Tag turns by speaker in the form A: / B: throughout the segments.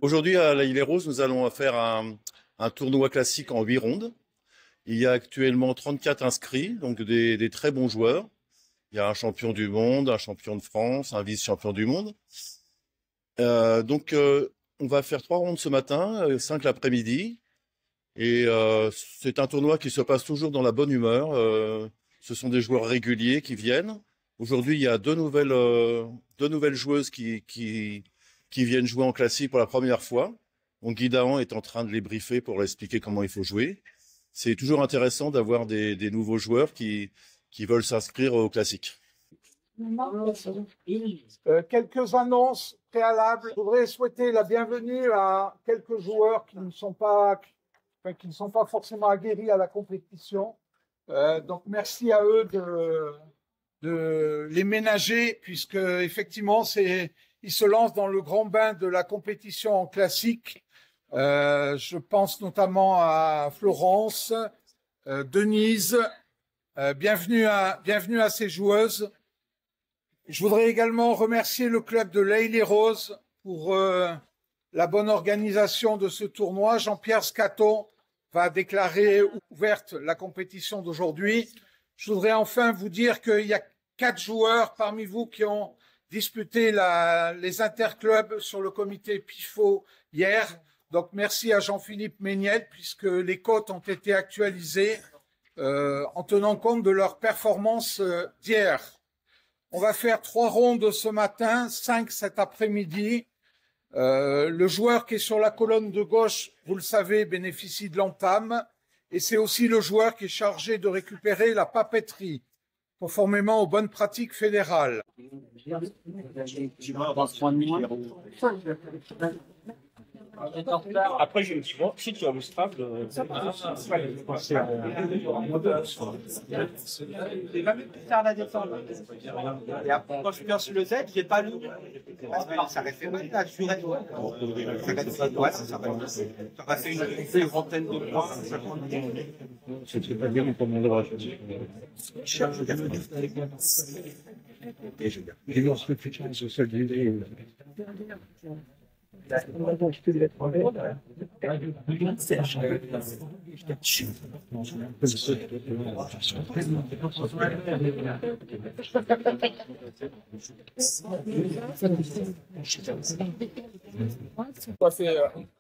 A: Aujourd'hui, à la Île-et-Roses, nous allons faire un tournoi classique en 8 rondes. Il y a actuellement 34 inscrits, donc des très bons joueurs. Il y a un champion du monde, un champion de France, un vice-champion du monde. On va faire 3 rondes ce matin, 5 l'après-midi. C'est un tournoi qui se passe toujours dans la bonne humeur. Ce sont des joueurs réguliers qui viennent. Aujourd'hui, il y a deux nouvelles joueuses qui viennent jouer en classique pour la première fois. Donc Guy Dahan est en train de les briefer pour leur expliquer comment il faut jouer. C'est toujours intéressant d'avoir des nouveaux joueurs qui veulent s'inscrire au classique.
B: Quelques annonces préalables. Je voudrais souhaiter la bienvenue à quelques joueurs qui ne sont pas forcément aguerris à la compétition. Donc merci à eux de les ménager, puisque effectivement ils se lancent dans le grand bain de la compétition en classique. Je pense notamment à Florence, Denise. Bienvenue à ces joueuses. Je voudrais également remercier le club de l'Île-et-Roses pour la bonne organisation de ce tournoi. Jean-Pierre Scaton va déclarer ouverte la compétition d'aujourd'hui. Je voudrais enfin vous dire qu'il y a 4 joueurs parmi vous qui ont disputé les interclubs sur le comité PIFO hier. Donc merci à Jean-Philippe Méniel, puisque les cotes ont été actualisées en tenant compte de leur performance d'hier. On va faire 3 rondes ce matin, 5 cet après-midi. Le joueur qui est sur la colonne de gauche, vous le savez, bénéficie de l'entame. Et c'est aussi le joueur qui est chargé de récupérer la papeterie, conformément aux bonnes pratiques fédérales.
C: Après, j'ai souvent, si tu as le Scrabble, c'est
D: faire la défense. Et après, quand je perce le Z, j'ai pas le. Ça reste mal, là, je suis resté. Ça va faire une vingtaine de points.
C: c'est pas bien pour mon droit. J'ai vu ce que tu as sur ce livre.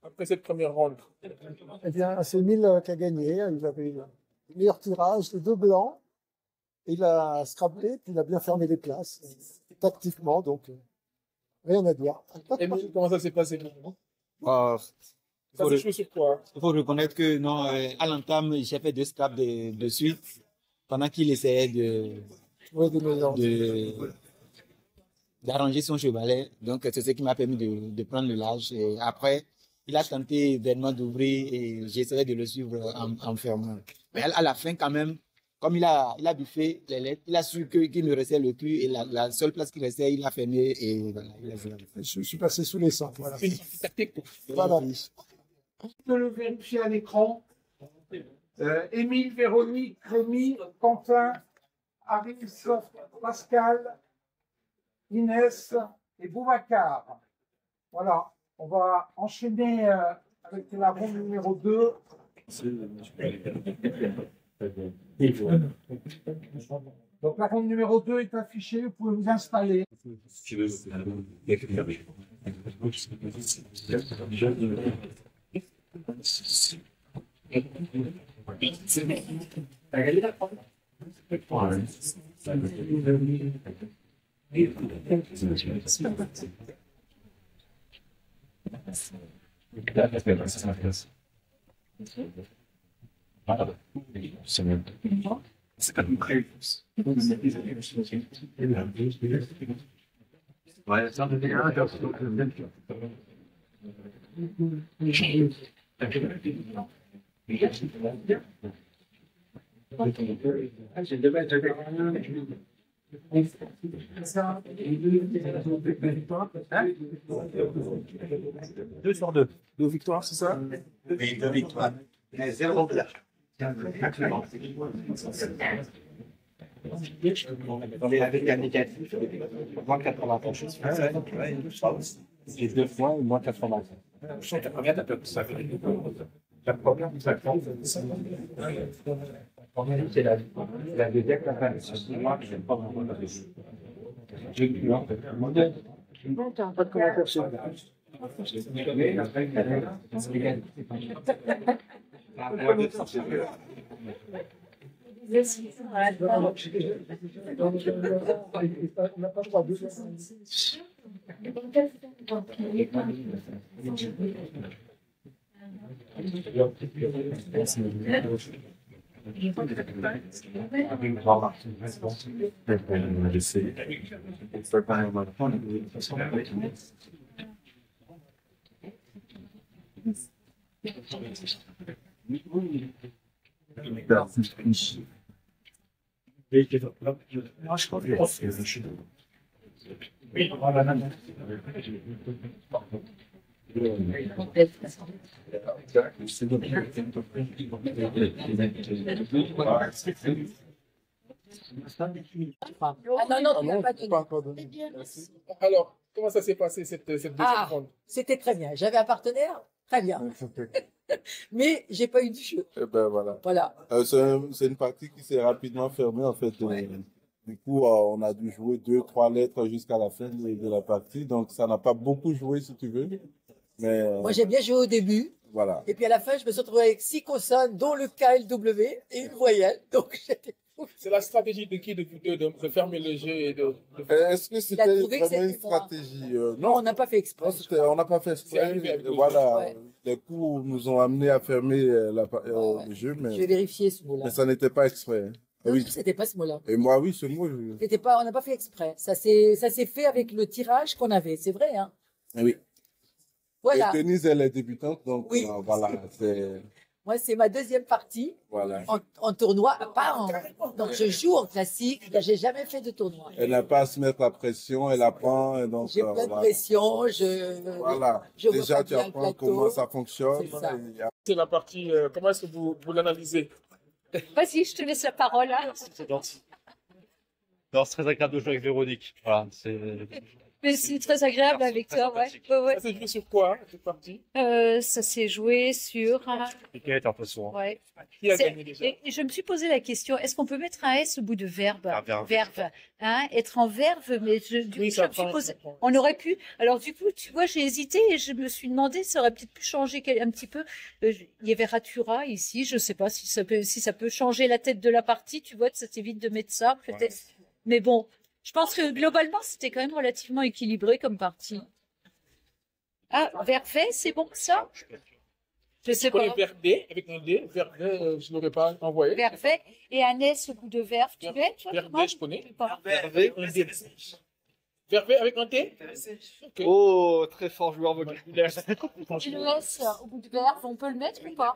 B: Après cette première ronde?
E: Eh bien, c'est Mille qui a gagné. Il avait le meilleur tirage, les 2 blancs. Il a scrappé, puis il a bien fermé les places, tactiquement, donc rien à dire.
B: Et comment ça s'est passé? Ça s'est joué sur quoi?
D: Il faut reconnaître que non, à l'entame, j'ai fait 2 scraps de suite pendant qu'il essayait d'arranger son chevalet. Donc, c'est ce qui m'a permis de prendre le large. Et après, il a tenté vraiment d'ouvrir et j'essayais de le suivre en fermant. Mais à la fin, quand même, comme il a buffé les lettres, il a su qu'il me restait le cul et la seule place qui restait, il a fermé et voilà, il a joué.
E: Je suis passé sous les 100. Voilà.
B: Une tactique.
E: Voilà.
B: De le vérifier à l'écran. Émile, Véronique, Rémi, Quentin, Aris, Pascal, Inès et Boubacar. Voilà, on va enchaîner avec la ronde numéro 2. Donc la ronde numéro 2 est affichée, vous pouvez vous installer. Deux sur deux. 2 victoires, c'est ça?
D: Oui, 2 victoires. Mais 0 clash. Avec un négatif, moins 80. J'ai 2 fois, moins 80.
C: Combien t'as peur que ça fait la première, c'est la deuxième, c'est moi qui n'aime pas vraiment j'ai eu un peu pas de commentaire sur
E: On n'a pas le droit de
F: Ah non, non, tu n'as pas donné.
E: pas encore donné.
B: Alors, comment ça s'est passé cette deuxième ronde?
F: C'était très bien. J'avais un partenaire, très bien. Mais j'ai pas eu du jeu.
G: Eh ben voilà.
F: Voilà.
G: C'est une partie qui s'est rapidement fermée en fait. Du coup, on a dû jouer 2-3 lettres jusqu'à la fin de la partie. Donc, ça n'a pas beaucoup joué si tu veux. Mais
F: Moi, j'ai bien joué au début.
G: voilà.
F: Et puis à la fin, je me suis retrouvé avec 6 consonnes, dont le K et le W et une voyelle. Donc, j'étais
B: C'est la stratégie de qui de vous deux de fermer le jeu et de
G: Est-ce que c'était
F: trouvé que
G: vraiment une
F: c'était moi.
G: stratégie
F: Non, on n'a pas fait exprès.
G: Non, on n'a pas fait
B: C'est arrivé
G: exprès.
B: avec le
G: Voilà.
F: Ouais.
G: Les coups nous ont amenés à fermer
F: Ouais.
G: le jeu,
F: Je vais
G: mais
F: vérifier ce mot-là.
G: ça n'était pas exprès. Hein.
F: Non,
G: Oui.
F: c'était pas ce mot-là.
G: Et moi, oui, ce mot,
F: C'était pas, on n'a pas fait exprès. Ça s'est fait avec le tirage qu'on avait. C'est vrai, hein.
G: oui.
F: Voilà.
G: Et Denise, elle est débutante, donc
F: Oui.
G: voilà. C'est
F: Moi, c'est ma deuxième partie
G: voilà.
F: en tournoi. Donc, je joue en classique. J'ai jamais fait de tournoi.
G: Elle n'a pas à se mettre la pression, elle apprend. Et donc,
F: J'ai plein de
G: voilà.
F: pression.
G: Voilà.
F: je vois
G: Déjà,
F: pas
G: tu
F: bien le
G: apprends
F: plateau.
G: comment ça fonctionne.
F: C'est ça.
G: Et
B: C'est la partie, comment est-ce que vous l'analysez?
H: Vas-y, je te laisse la parole. Hein.
C: C'est gentil. Non, c'est très agréable de jouer avec Véronique. Voilà,
H: Mais c'est très agréable
C: Merci,
H: avec
C: très
H: toi, ouais.
C: sympathique.
H: Ouais, ouais.
B: Ça s'est joué sur quoi, cette partie?
H: Ça s'est joué sur.
C: Piquet est un peu sourd.
H: Ouais.
B: Qui a
H: C'est-
B: gagné déjà?
H: Et je me suis posé la question, est-ce qu'on peut mettre un S au bout de verbe?
C: Un verbe.
H: Verbe. Hein, être en verbe, mais du
B: Oui,
H: coup,
B: ça
H: je me suis
B: prend,
H: posé.
B: ça prend.
H: On aurait pu. Alors, du coup, tu vois, j'ai hésité et je me suis demandé, ça aurait peut-être pu changer un petit peu. Il y avait Ratura ici, je sais pas si ça peut changer la tête de la partie, tu vois, ça t'évite de mettre ça, peut-être. Mais bon, je pense que globalement, c'était quand même relativement équilibré comme partie. Ah, Vervet, c'est bon ça? Je sais
B: Tu connais
H: pas.
B: Verdé, avec un D. Verdé, je ne l'aurais pas envoyé.
H: Vervet et un S au bout de verbe. Tu l'es, toi?
B: Verdé,
H: Thomas
B: je connais.
H: Pas.
B: Verdé, un D. Verdé avec un T? Ok.
C: Oh, très fort joueur vocabulaire.
H: Et le S au bout de verbe, on peut le mettre ou pas?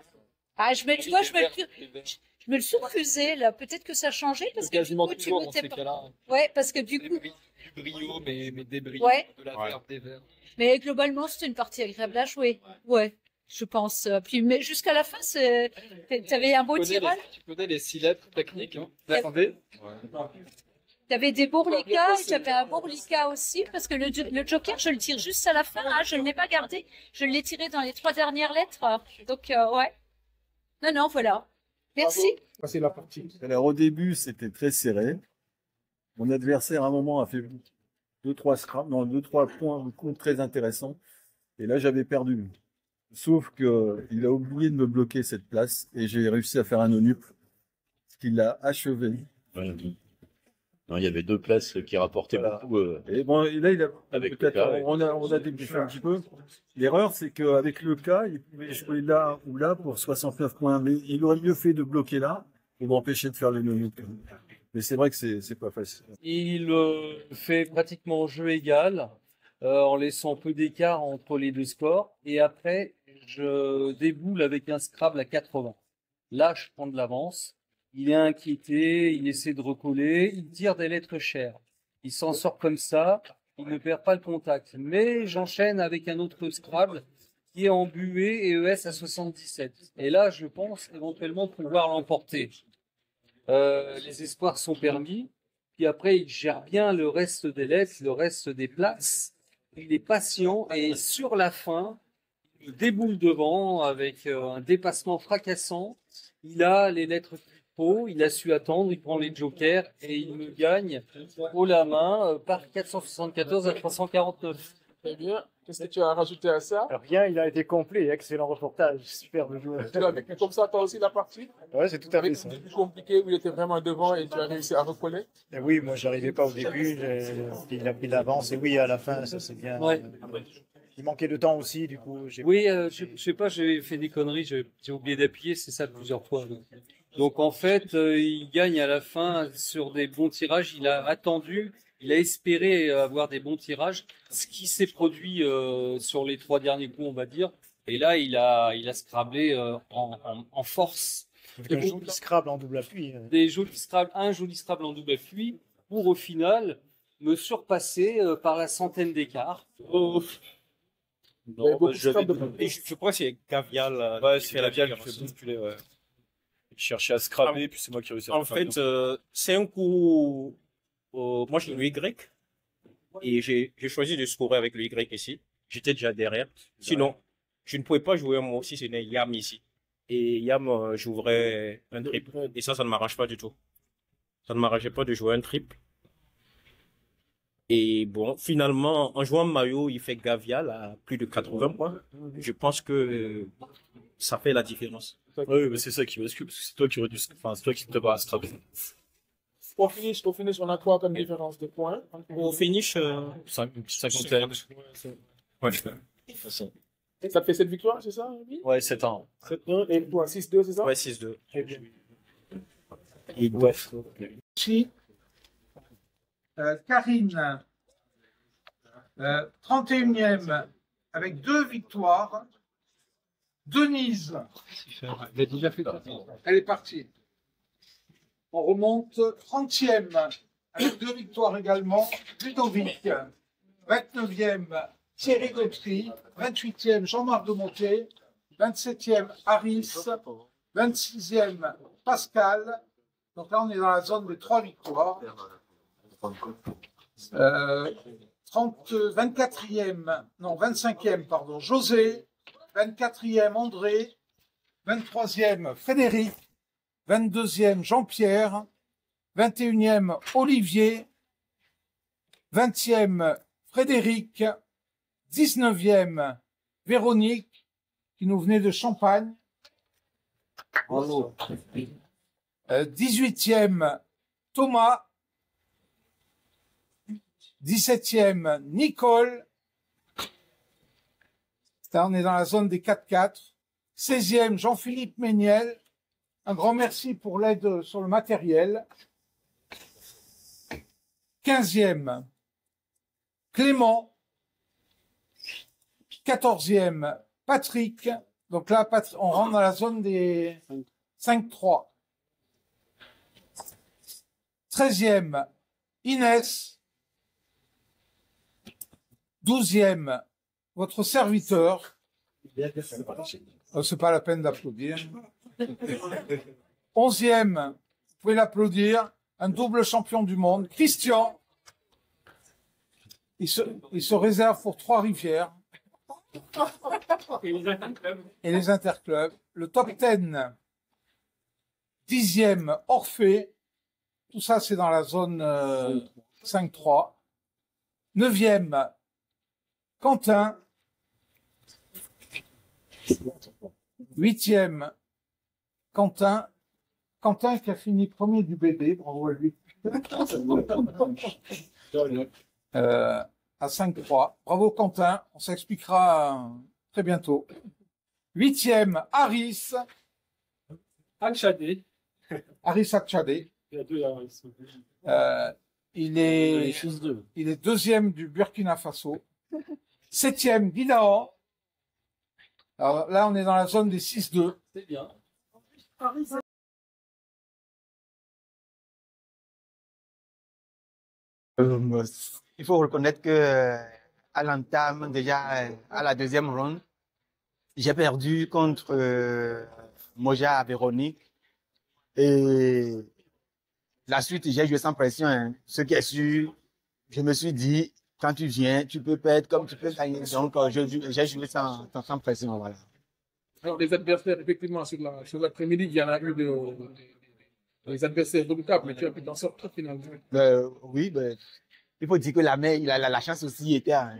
H: Ah, tu vois, je me le suis refusé, là. Peut-être que ça a changé parce que
C: Quasiment
H: du coup, tu
C: toujours
H: me
C: dans
H: t'es
C: ces
H: pas-
C: cas-là.
H: Ouais, parce que du coup,
C: Du brio, mais des brilles.
H: Ouais.
C: De la verbe, des verbes.
H: mais globalement, c'était une partie agréable à jouer. Ouais, je pense. Puis, mais jusqu'à la fin, t'avais un beau tirage.
C: Tu connais les 6 lettres techniques, hein?
H: T'avais des bourlicas et t'avais un bourlica aussi, parce que le joker, je le tire juste à la fin, hein, je ne l'ai pas gardé. Je l'ai tiré dans les 3 dernières lettres. Donc, ouais. Non, voilà. Merci.
B: Passer la partie.
I: Alors au début, c'était très serré. Mon adversaire, à un moment, a fait 2-3 scraps, non, 2-3 points de coup très intéressants. Et là, j'avais perdu. Sauf que il a oublié de me bloquer cette place et j'ai réussi à faire un onuple, ce qui l'a achevé.
J: Non, il y avait deux places qui rapportaient
I: Voilà.
J: beaucoup.
I: Et bon, et là, il a
J: Avec
I: peut-être,
J: le cas, ouais.
I: on a débriefé un petit peu. L'erreur, c'est qu'avec le cas, il pouvait jouer là ou là pour 69 points. Mais il aurait mieux fait de bloquer là pour m'empêcher de faire le onuple. Mais c'est vrai que c'est pas facile.
C: Il fait pratiquement jeu égal, en laissant peu d'écart entre les deux scores. Et après, je déboule avec un Scrabble à 80. Là, je prends de l'avance. Il est inquiété, il essaie de recoller, il tire des lettres chères. Il s'en sort comme ça, il ne perd pas le contact. Mais j'enchaîne avec un autre Scrabble qui est en buée et ES à 77. Et là, je pense éventuellement pouvoir l'emporter. Les espoirs sont permis. Puis après, il gère bien le reste des lettres, le reste des places. Il est patient et sur la fin, déboule devant avec un dépassement fracassant. Il a les lettres qu'il faut, il a su attendre, il prend les jokers et il me gagne haut la main par 474 à 349.
B: Très bien. Qu'est-ce que tu as rajouté à ça?
K: Rien, il a été complet, excellent reportage, superbe joueur.
B: Tu as vécu comme ça, toi aussi, la partie?
K: Ouais, c'est tout à fait
B: Avec
K: ça.
B: des plus compliqué où il était vraiment devant et tu as réussi à recoller?
K: Et oui, moi, j'arrivais pas au début, il a pris l'avance, et oui, à la fin, ça c'est bien.
C: Ouais.
K: Il manquait de temps aussi, du coup.
C: Oui, je sais pas, j'ai fait des conneries, j'ai oublié d'appuyer, c'est ça plusieurs fois. Donc en fait, il gagne à la fin sur des bons tirages. Il a attendu, il a espéré avoir des bons tirages, ce qui s'est produit sur les 3 derniers coups, on va dire. Et là, il a scrablé en force.
K: Avec un joli Scrabble en double appui.
C: Des jolis Scrabble, un joli Scrabble en double appui, pour au final me surpasser par la centaine d'écart.
L: Non, je crois que c'est Gavial.
M: Ouais, c'est Gavial qui fait bousculer, ouais. Il cherchait à scraper, puis c'est moi qui ai réussi à
L: En fait, c'est un coup. Moi, j'ai le Y. Et j'ai choisi de scorer avec le Y ici. J'étais déjà derrière. Sinon, je ne pouvais pas jouer moi aussi, c'est Yam ici. Et Yam, j'ouvrais un triple. Et ça ne m'arrange pas du tout. Ça ne m'arrangeait pas de jouer un triple. Et bon, finalement, en jouant maillot, il fait Gavial à plus de 80 points. Je pense que ça fait la différence.
M: Oui, mais c'est ça qui bascule, parce que c'est toi qui aurais dû, enfin, c'est toi qui te bats à scraper.
B: Au finish, on a quoi comme différence de points?
L: Au finish,
M: 51.
L: Ouais.
B: Ça te fait 7 victoires, c'est ça? Oui?
M: Ouais, 7 ans.
B: 7-1 et quoi? 6-2, c'est ça?
L: Ouais, 6-2.
B: Très bien.
L: Et ouais.
B: Karine, 31e avec 2 victoires. Denise, elle est partie. On remonte 30e avec 2 victoires également. Ludovic, 29e, Thierry Gautry, 28e, Jean-Marc Demonté, 27e, Harris, 26e, Pascal. Donc là, on est dans la zone des 3 victoires. 24e, non, 25e, pardon, José, 24e, André, 23e, Frédéric, 22e, Jean-Pierre, 21e, Olivier, 20e, Frédéric, 19e, Véronique, qui nous venait de Champagne, 18e, Thomas, 17e, Nicole. Là, on est dans la zone des 4-4. 16e, Jean-Philippe Méniel. Un grand merci pour l'aide sur le matériel. 15e, Clément. 14e, Patrick. Donc là, on rentre dans la zone des 5-3. 13e, Inès. 12e, votre serviteur. C'est pas la peine d'applaudir. 11e, vous pouvez l'applaudir, un double champion du monde, Christian. Il se réserve pour Trois-Rivières. Et les interclubs. Le top 10, 10e, Orphée. Tout ça, c'est dans la zone 5-3. 9e, Quentin. 8e, Quentin. Quentin qui a fini premier du BD, bravo à lui. À 5-3. Bravo Quentin, on s'expliquera très bientôt. 8e, Harris.
C: Akshadé.
B: Harris Akshadé.
C: Il y a 2 Harris.
B: Il est deuxième du Burkina Faso. 7e, Guidaan. Alors là, on est dans la zone des 6-2.
C: C'est bien.
D: Il faut reconnaître que à l'entame, déjà à la deuxième ronde, j'ai perdu contre Moja Véronique. Et la suite, j'ai joué sans pression. Hein. Ce qui est sûr, je me suis dit, quand tu viens, tu peux perdre comme tu peux gagner. Donc, j'ai joué sans pression, voilà.
N: Alors, les adversaires, effectivement, sur l'après-midi, il y en a eu des adversaires redoutables, mais tu as pu t'en sortir finalement.
D: Oui, il faut dire que la chance aussi y était. Hein.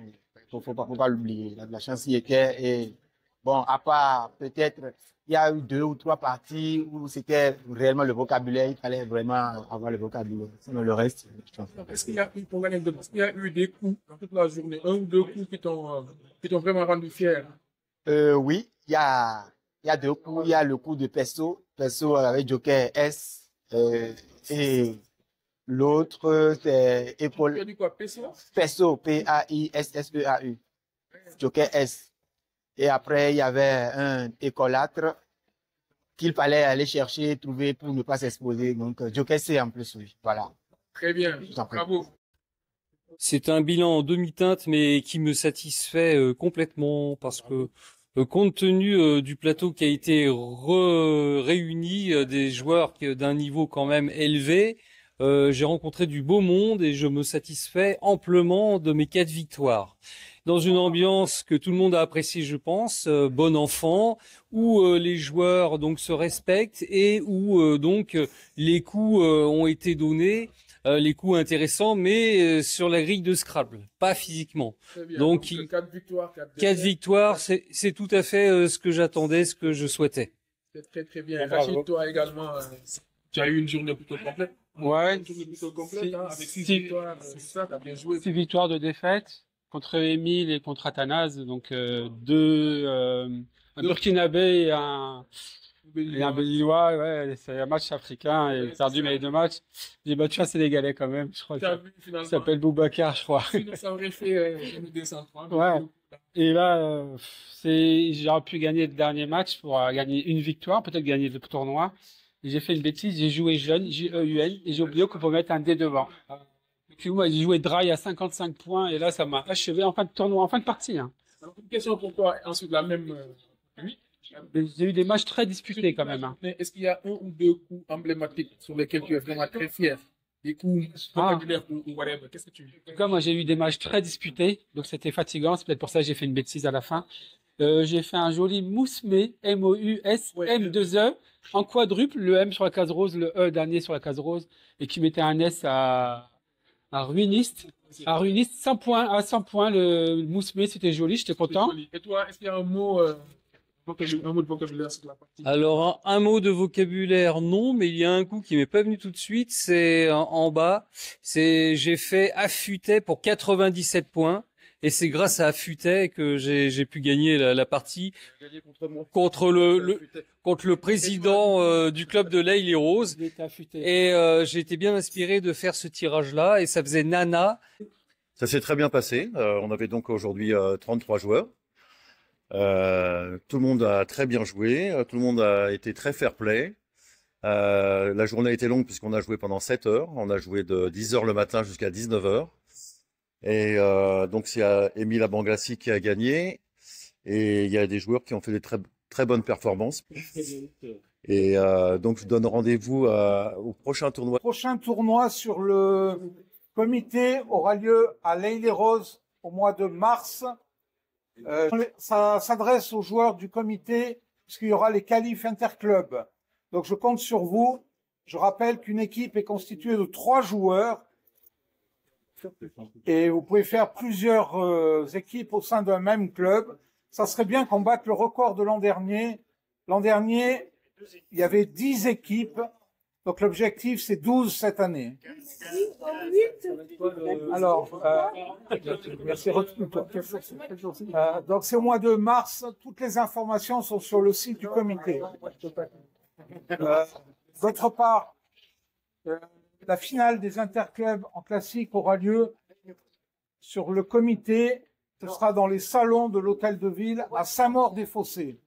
D: Faut pas l'oublier. La chance y était. Et bon, à part peut-être, il y a eu 2 ou 3 parties où c'était réellement le vocabulaire. Il fallait vraiment avoir le vocabulaire. Sinon, le reste, je pense.
N: Est-ce qu'il y a eu, pour gagner de est-ce qu'il y a eu des coups dans toute la journée, 1 ou 2 coups qui t'ont vraiment rendu fier?
D: Oui, il y a 2 coups. Il y a le coup de Pesso avec Joker S. Et l'autre, c'est épaule.
N: Tu as dit quoi, Pesso?
D: Pesso, P-A-I-S-S-E-A-U. Joker S. Et après, il y avait un écolâtre qu'il fallait aller chercher, trouver pour ne pas s'exposer. Donc, Joker C en plus, oui. Voilà.
N: Très bien. Bravo.
C: C'est un bilan en demi-teinte, mais qui me satisfait complètement parce que compte tenu du plateau qui a été réuni, des joueurs d'un niveau quand même élevé, j'ai rencontré du beau monde et je me satisfais amplement de mes 4 victoires. Dans une ambiance que tout le monde a appréciée, je pense, bon enfant, où les joueurs donc se respectent et où donc les coups ont été donnés. Les coups intéressants, mais sur la grille de Scrabble, pas physiquement. Donc
N: 4 victoires,
C: 4 victoires, c'est tout à fait ce que j'attendais, ce que je souhaitais.
N: C'est très très bien. Rachid, toi également, tu as eu une journée plutôt complète.
O: Ouais.
N: Une journée plutôt complète, hein, avec 6 victoires, c'est ça, tu as bien joué.
O: 6 victoires de défaite contre Émile et contre Athanase, donc un Burkinabé et un Béninois, ouais, c'est un match africain et perdu mes 2 matchs. J'ai battu un Sénégalais quand même, je crois. Il s'appelle Boubacar, je crois.
N: Sinon, ça aurait fait une descente.
O: Ouais. Et là, j'aurais pu gagner le dernier match pour gagner une victoire, peut-être gagner le tournoi. J'ai fait une bêtise, j'ai joué jeune, J-E-U-N, et j'ai oublié qu'on peut mettre un D devant. Puis moi, j'ai joué dry à 55 points, et là, ça m'a achevé en fin de tournoi, en fin de partie. Hein.
N: Alors, une question pour toi, ensuite la même. Oui.
O: J'ai eu des matchs très disputés quand même. Hein.
N: Mais est-ce qu'il y a 1 ou 2 coups emblématiques sur lesquels tu es vraiment très fier? Des coups spectaculaires ou whatever? Qu'est-ce que tu...
O: En tout cas, moi, j'ai eu des matchs très disputés, donc c'était fatigant. C'est peut-être pour ça que j'ai fait une bêtise à la fin. J'ai fait un joli moussemé, M-O-U-S-M-2-E, en quadruple, le M sur la case rose, le E dernier sur la case rose, et qui mettait un S à ruiniste. À ruiniste, 100 points, à 100 points, le moussemé, c'était joli, j'étais content.
N: Et toi, est-ce qu'il y a un mot de vocabulaire sur la partie?
C: Alors, un mot de vocabulaire, non, mais il y a un coup qui m'est pas venu tout de suite, c'est en bas. J'ai fait affûté pour 97 points. Et c'est grâce à Affûté que j'ai pu gagner la partie contre le président du club de l'Aile et Rose. Et j'ai été bien inspiré de faire ce tirage-là. Et ça faisait Nana.
A: Ça s'est très bien passé. On avait donc aujourd'hui 33 joueurs. Tout le monde a très bien joué. Tout le monde a été très fair-play. La journée a été longue puisqu'on a joué pendant 7 heures. On a joué de 10 heures le matin jusqu'à 19 heures. Et donc c'est Émile Abanglassi qui a gagné. Et il y a des joueurs qui ont fait des très, très bonnes performances. Et donc je donne rendez-vous au prochain tournoi.
B: Le prochain tournoi sur le comité aura lieu à l'Aile et Rose au mois de mars. Ça s'adresse aux joueurs du comité puisqu'il y aura les qualifs interclubs. Donc je compte sur vous. Je rappelle qu'une équipe est constituée de 3 joueurs. Et vous pouvez faire plusieurs équipes au sein d'un même club. Ça serait bien qu'on batte le record de l'an dernier. L'an dernier, il y avait 10 équipes. Donc l'objectif, c'est 12 cette année. Alors, merci. Donc c'est au mois de mars. Toutes les informations sont sur le site du comité. D'autre part, la finale des interclubs en classique aura lieu sur le comité. Ce sera dans les salons de l'hôtel de ville à Saint-Maur-des-Fossés.